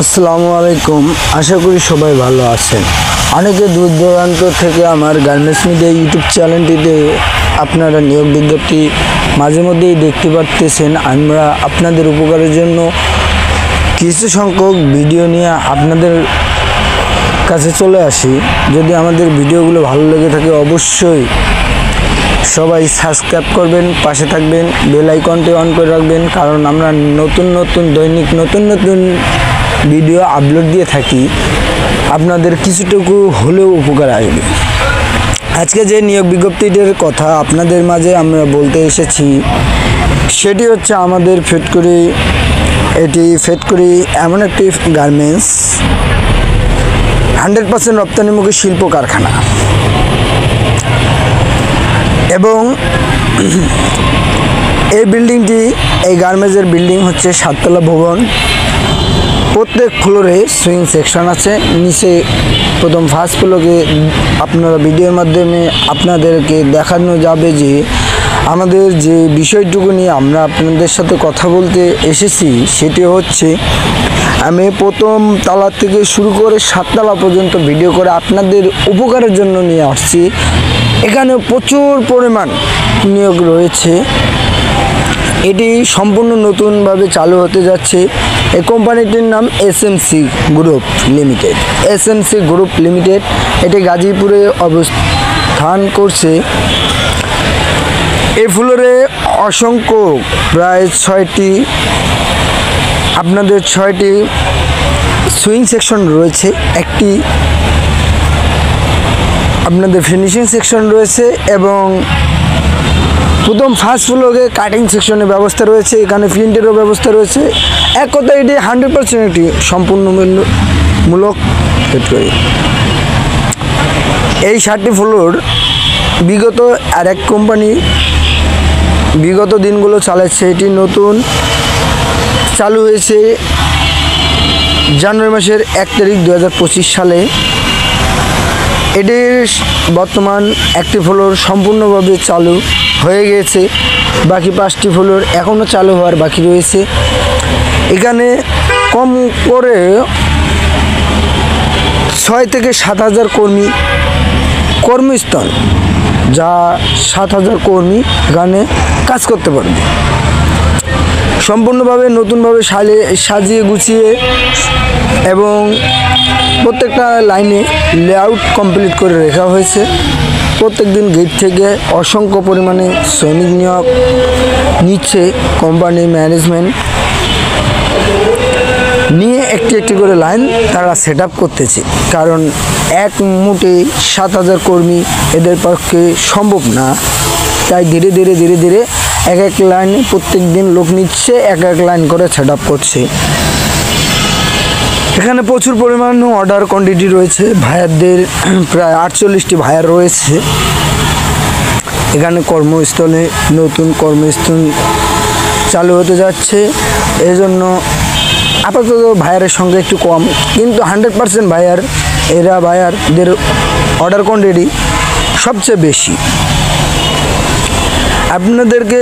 আসসালামু আলাইকুম। আশা করি সবাই ভালো আছেন। অনেকে দূর দূরান্ত থেকে আমার গার্মেন্টস মিডিয়া ইউটিউব চ্যানেলটিতে আপনারা নিয়োগ বিজ্ঞপ্তি মাঝে মধ্যেই দেখতে পারতেছেন। আমরা আপনাদের উপকারের জন্য কিছু সংখ্যক ভিডিও নিয়ে আপনাদের কাছে চলে আসি। যদি আমাদের ভিডিওগুলো ভালো লেগে থাকে অবশ্যই সবাই সাবস্ক্রাইব করবেন, পাশে থাকবেন, বেল আইকনটি অন করে রাখবেন, কারণ আমরা দৈনিক নতুন ভিডিও আপলোড দিয়ে থাকি। আপনাদের কিছুটুকু হলেও উপকার আসবে। আজকে যে নিয়োগ বিজ্ঞপ্তিটির কথা আপনাদের মাঝে আমরা বলতে এসেছি সেটি হচ্ছে আমাদের ফ্যাক্টরি এমন একটি গার্মেন্টস 100% রপ্তানিমুখী শিল্প কারখানা এবং এই গার্মেন্টসের বিল্ডিং হচ্ছে 7 তলা ভবন। প্রত্যেক ফ্লোরে সুইং সেকশন আছে। নিচে প্রথম ফার্স্ট ফ্লোরে আপনারা ভিডিওর মাধ্যমে আপনাদেরকে দেখানো যাবে যে আমাদের যে বিষয়টুকু নিয়ে আমরা আপনাদের সাথে কথা বলতে এসেছি সেটি হচ্ছে আমি প্রথম তলা থেকে শুরু করে 7 তলা পর্যন্ত ভিডিও করে আপনাদের উপকারের জন্য নিয়ে আসছি। এখানে প্রচুর পরিমাণ নিয়োগ রয়েছে। এটি সম্পূর্ণ নতুনভাবে চালু হতে যাচ্ছে। এই কোম্পানিটির নাম এসএমসি গ্রুপ লিমিটেড। এটি গাজীপুরে অবস্থান করছে। এই ফ্লোরে অসংখ্য প্রায় 6টি সুইং সেকশন রয়েছে, একটি আপনাদের ফিনিশিং সেকশন রয়েছে এবং প্রথম ফার্স্ট ফ্লোরে কাটিং সেকশনের ব্যবস্থা রয়েছে। এখানে প্রিন্টেরও ব্যবস্থা রয়েছে। এক কথায় এটি 100% একটি সম্পূর্ণমূলক ফ্যাক্টরি। এই 7টি ফ্লোর আরেক কোম্পানি বিগত দিনগুলো চালাচ্ছে। এটি নতুন চালু হয়েছে জানুয়ারি মাসের 1 তারিখ 2025 সালে। এটির বর্তমান একটি ফ্লোর সম্পূর্ণভাবে চালু হয়ে গেছে, বাকি 5টি ফ্লোর এখনও চালু হওয়ার বাকি রয়েছে। এখানে কম করে 6 থেকে 7 হাজার কর্মস্থল, যা 7 হাজার কর্মী এখানে কাজ করতে পারবে। সম্পূর্ণভাবে নতুনভাবে সাজিয়ে গুছিয়ে এবং প্রত্যেকটা লাইনে লেআউট কমপ্লিট করে রাখা হয়েছে। প্রত্যেক দিন গেট থেকে অসংখ্য পরিমাণে শ্রমিক নিয়োগ নিচ্ছে। কোম্পানি ম্যানেজমেন্ট নিয়ে একটি করে লাইন তারা সেট আপ করতেছে, কারণ এক মুঠে 7 হাজার কর্মী এদের পক্ষে সম্ভব না। তাই ধীরে ধীরে এক লাইনে প্রত্যেক দিন লোক নিচ্ছে, এক লাইন করে সেট আপ করছে। এখানে প্রচুর পরিমাণ অর্ডার কোয়ান্টিটি রয়েছে। ভাইয়ারদের প্রায় 48টি ভাইয়ার রয়েছে। এখানে নতুন কর্মস্থল চালু হতে যাচ্ছে। এই জন্য আপাতত ভাইয়ারের সঙ্গে একটু কম, কিন্তু 100% ভাইয়ারদের অর্ডার কোয়ান্টিটি সবচেয়ে বেশি। আপনাদেরকে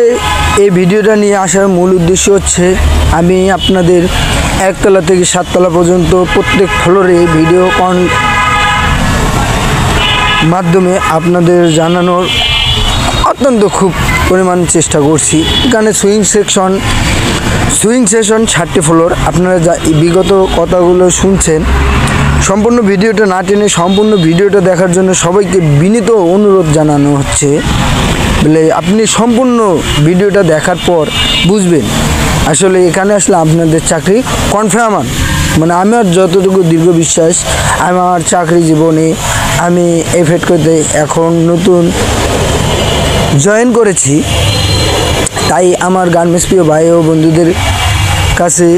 এই ভিডিওটা নিয়ে আসার মূল উদ্দেশ্য হচ্ছে আমি আপনাদের 1 তলা থেকে 7 তলা পর্যন্ত প্রত্যেক ফ্লোরে ভিডিও মাধ্যমে আপনাদের জানানোর অত্যন্ত খুব পরিমাণ চেষ্টা করছি। এখানে সুইং সেকশন 7টি ফ্লোর। আপনারা যা বিগত কথাগুলো শুনছেন, সম্পূর্ণ ভিডিওটা না টেনে সম্পূর্ণ ভিডিওটা দেখার জন্য সবাইকে বিনীত অনুরোধ জানানো হচ্ছে। বলে আপনি সম্পূর্ণ ভিডিওটা দেখার পর বুঝবেন আসলে এখানে আসলে আপনাদের চাকরি কনফার্ম। মানে আমার যতটুকু দীর্ঘ বিশ্বাস, আমার চাকরি জীবনে আমি এই ফ্যাক্টরিতে এখন নতুন জয়েন করেছি। তাই আমার গার্মেন্টস প্রিয় ভাই ও বন্ধুদের কাছে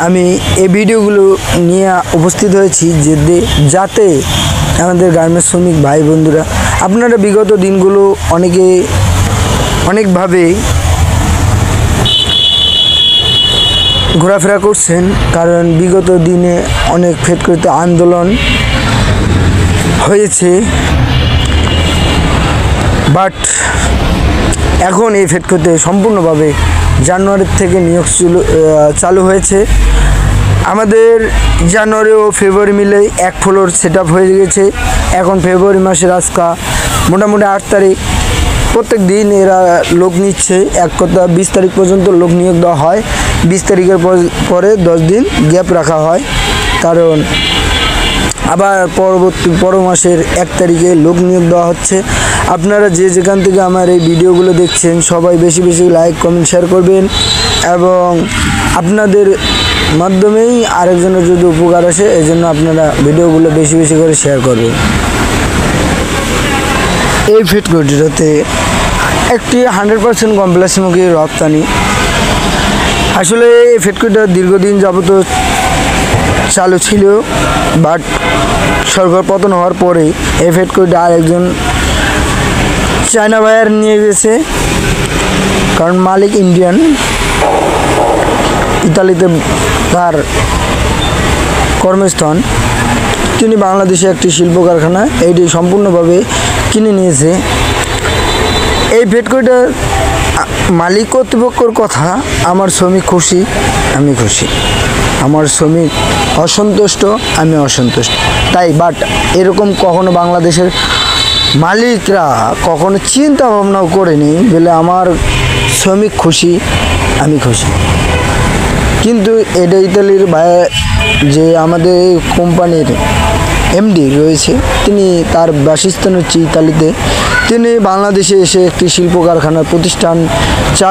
আমি এই ভিডিওগুলো নিয়ে উপস্থিত হয়েছি যাতে আমাদের গার্মেন্টস শ্রমিক ভাই বন্ধুরা, আপনারা বিগত দিনগুলো অনেকভাবে ঘোরাফেরা করছেন, কারণ বিগত দিনে অনেক ফ্যাক্টরিতে আন্দোলন হয়েছে। বাট এখন এই ফ্যাক্টরিতে সম্পূর্ণভাবে জানুয়ারি থেকে নিয়োগ চালু হয়েছে। আমাদের জানুয়ারি ও ফেব্রুয়ারি মিলে এক ফ্লোর সেট আপ হয়ে গেছে। এখন ফেব্রুয়ারি মাসের আজকা মোটামুটি 8 তারিখ। প্রত্যেক দিন এরা লোক নিচ্ছে, এক কথা 20 তারিখ পর্যন্ত লোক নিয়োগ দেওয়া হয়। 20 তারিখের পরে 10 দিন গ্যাপ রাখা হয়, কারণ আবার পর মাসের 1 তারিখে লোক নিয়োগ দেওয়া হচ্ছে। আপনারা যে যেখান থেকে আমার এই ভিডিওগুলো দেখছেন সবাই বেশি বেশি লাইক কমেন্ট শেয়ার করবেন, এবং আপনাদের মাধ্যমেই আরেকজনের যদি উপকার আসে এই জন্য আপনারা ভিডিওগুলো বেশি বেশি করে শেয়ার করবেন। এই ফিটকুটিটাতে একটি 100% কমপ্লেক্স মুখী রপ্তানি। আসলে এই ফিটকুটিটা দীর্ঘদিন যাবত চালু ছিল, বাট সরকার পতন হওয়ার পরে এই ফিটকুটিটা আরেকজন চায়না বায়ার নিয়ে গেছে, কারণ মালিক ইন্ডিয়ান, ইতালিতে তার কর্মস্থান। তিনি বাংলাদেশে একটি শিল্প কারখানা এইটি সম্পূর্ণভাবে কিনে নিয়েছে। এই ফিটকুটিটার মালিক কর্তৃপক্ষর কথা, আমার শ্রমিক খুশি আমি খুশি, আমার শ্রমিক অসন্তুষ্ট আমি অসন্তুষ্ট। তাই বাট এরকম কখনো বাংলাদেশের মালিকরা কখনো চিন্তা ভাবনাও করেনি বলে আমার শ্রমিক খুশি আমি খুশি। কিন্তু এটা ইতালির যে আমাদের কোম্পানির এমডি রয়েছে, তিনি তার বাসস্থান হচ্ছে ইতালিতে, তিনি বাংলাদেশে এসে একটি শিল্প কারখানার প্রতিষ্ঠান চালু